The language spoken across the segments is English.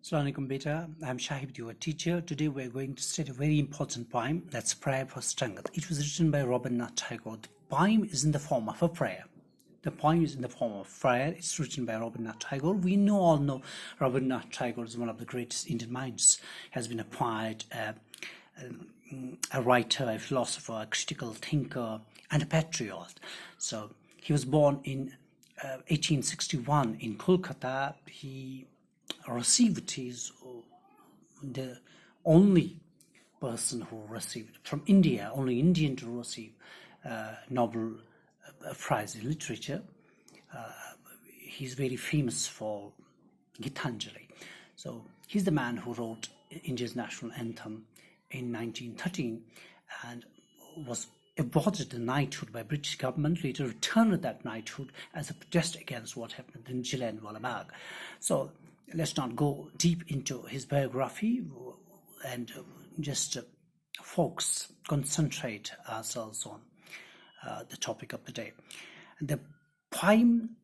Assalamu alaikum, beta. I'm Shahid, your teacher. Today we're going to study a very important poem, that's Prayer for Strength. It was written by Rabindranath Tagore. The poem is in the form of a prayer. The poem is in the form of prayer. It's written by Rabindranath Tagore. We all know Rabindranath Tagore is one of the greatest Indian minds. He has been a poet, a writer, a philosopher, a critical thinker, and a patriot. So he was born in 1861 in Kolkata. He received his the only person who received from India, only Indian to receive Nobel Prize in Literature. He's very famous for Gitanjali. So he's the man who wrote India's national anthem in 1913 and was awarded the knighthood by British government, later returned that knighthood as a protest against what happened in Jallianwala Bagh. So let's not go deep into his biography and just concentrate ourselves on the topic of the day. The poem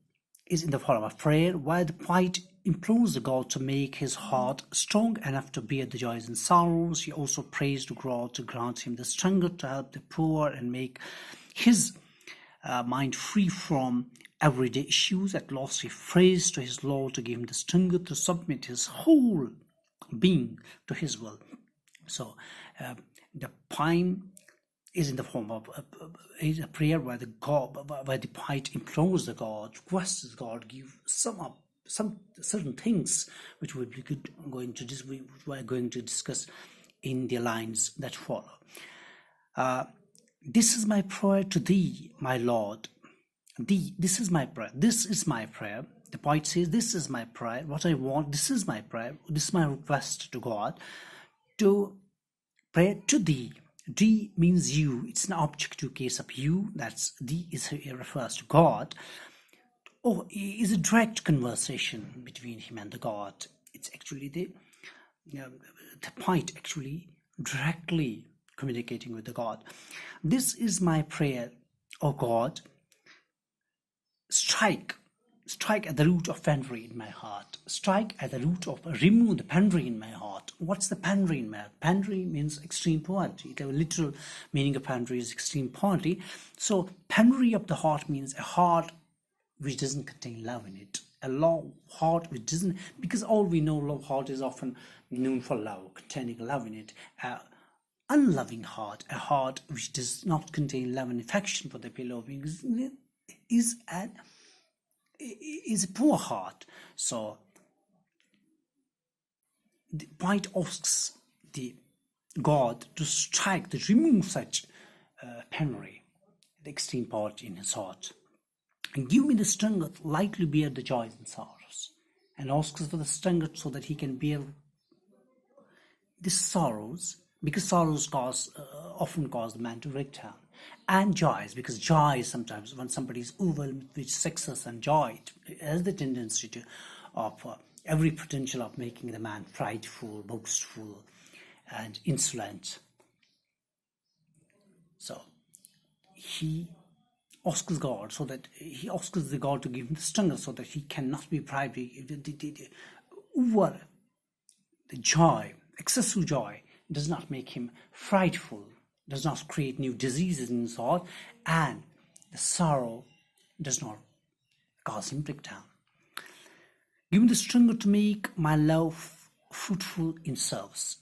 is in the form of prayer, where the poet implores the God to make his heart strong enough to bear the joys and sorrows. He also prays to God to grant him the strength to help the poor and make his mind free from everyday issues. At last he prays to his Lord to give him the strength to submit his whole being to his will. So the poem is in the form of a prayer where the poet implores the God, requests God, give some certain things which we're going to discuss in the lines that follow. This is my prayer to thee, my Lord. This is my prayer. This is my prayer. The poet says, this is my prayer. What I want, this is my prayer. This is my request to God, to pray to thee. Thee means you. It's an objective case of you. That's thee refers to God. Oh, is a direct conversation between him and the God. It's actually the poet actually directly communicating with the God. This is my prayer, O God. Strike at the root of penury in my heart. Strike at the root of, remove the penury in my heart. What's the penury in my heart? Penury means extreme poverty. The literal meaning of penury is extreme poverty. So penury of the heart means a heart which doesn't contain love in it. A heart which doesn't, because all we know, love heart is often known for love, containing love in it. Unloving heart, a heart which does not contain love and affection for the beloved, is a poor heart. So the poet asks the God to strike, to remove such penury, the extreme poverty in his heart, and give me the strength lightly bear the joys and sorrows, and asks for the strength so that he can bear the sorrows, because sorrows often cause the man to break down, and joys, because joy sometimes, when somebody is overwhelmed with success and joy, it has the tendency to of every potential of making the man prideful, boastful, and insolent. So he asks God the God to give him the strength so that he cannot be prideful. Over the joy, excessive joy, does not make him frightful, does not create new diseases in his heart, and the sorrow does not cause him breakdown. Give me the strength to make my love fruitful in service.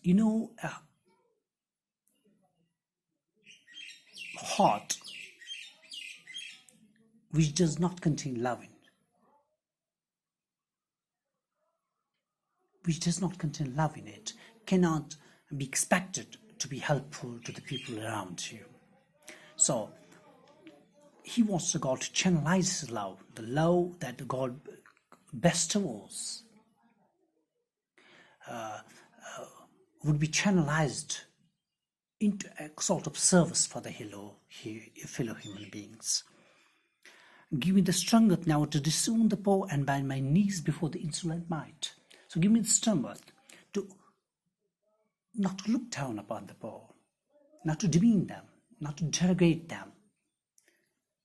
Heart which does not contain love in it, cannot be expected to be helpful to the people around you. So he wants the God to channelize his love, the love that the God bestows would be channelized into a sort of service for the fellow human beings. Give me the strength now to disown the poor and bend my knees before the insolent might. So give me the strength to not to look down upon the poor, not to demean them, not to derogate them,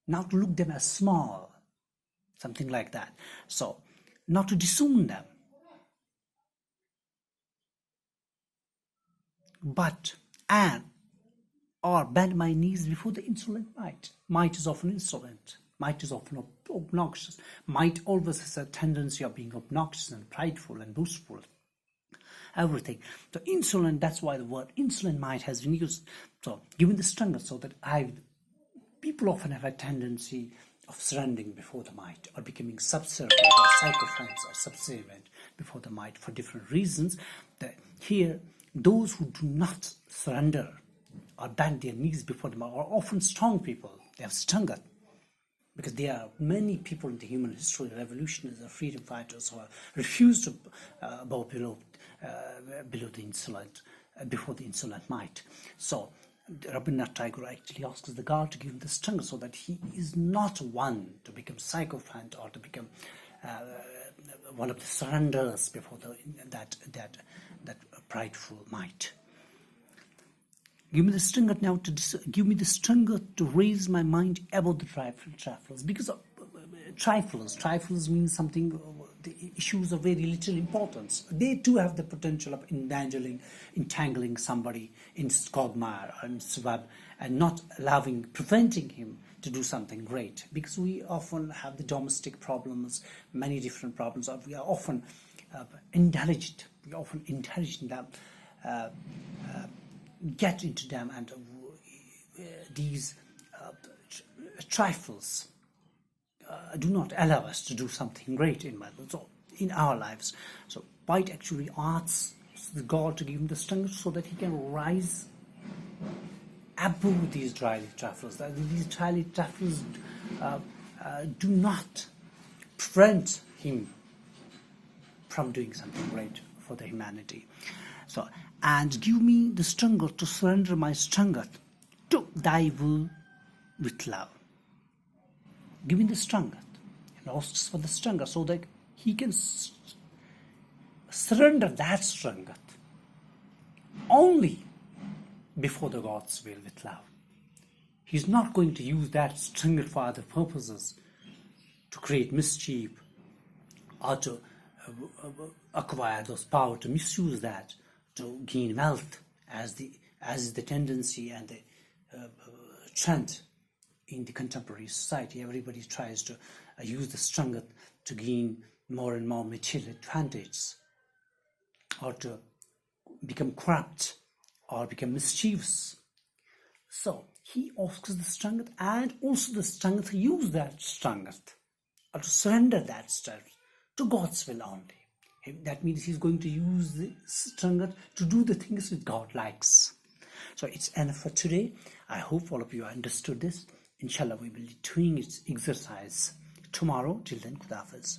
not to look them as small, something like that. So not to disown them, but and or bend my knees before the insolent might. Might is often insolent. Might is often obnoxious. Might always has a tendency of being obnoxious and prideful and boastful. Everything. So insolent, that's why the word insolent might has been used. So given the strength, so that people often have a tendency of surrendering before the might, or becoming subservient or sycophants or subservient before the might for different reasons. That here, those who do not surrender or bend their knees before the might are often strong people. They have strength. Because there are many people in the human history, revolutionists or freedom fighters, who have refused to bow below the insolent, before the insolent might. So Rabindranath Tagore actually asks the God to give him the strength so that he is not one to become sycophant or to become one of the surrenderers before that prideful might. Give me the strength now give me the strength to raise my mind above the trifles. Because trifles mean something. The issues of very little importance. They too have the potential of entangling somebody in quagmire and swab, and not preventing him to do something great. Because we often have the domestic problems, many different problems. We are often indulged. We often indulge in them. Get into them, and these trifles do not allow us to do something great in our lives. So White actually asks the God to give him the strength so that he can rise above these trifles. These trifles do not prevent him from doing something great for the humanity. So, and give me the strength to surrender my strength to thy will with love. Give me the strength, and asks for the strength so that he can surrender that strength only before the God's will with love. He's not going to use that strength for other purposes, to create mischief or to acquire those power, to misuse that, to gain wealth, as is the tendency and the trend in the contemporary society. Everybody tries to use the strength to gain more and more material advantages, or to become corrupt or become mischievous. So he asks the strength, and also the strength to use that strength, or to surrender that strength to God's will only. That means he's going to use the strength to do the things that God likes. So it's enough for today. I hope all of you understood this. Inshallah, we will be doing its exercise tomorrow. Till then, Khuda Hafiz.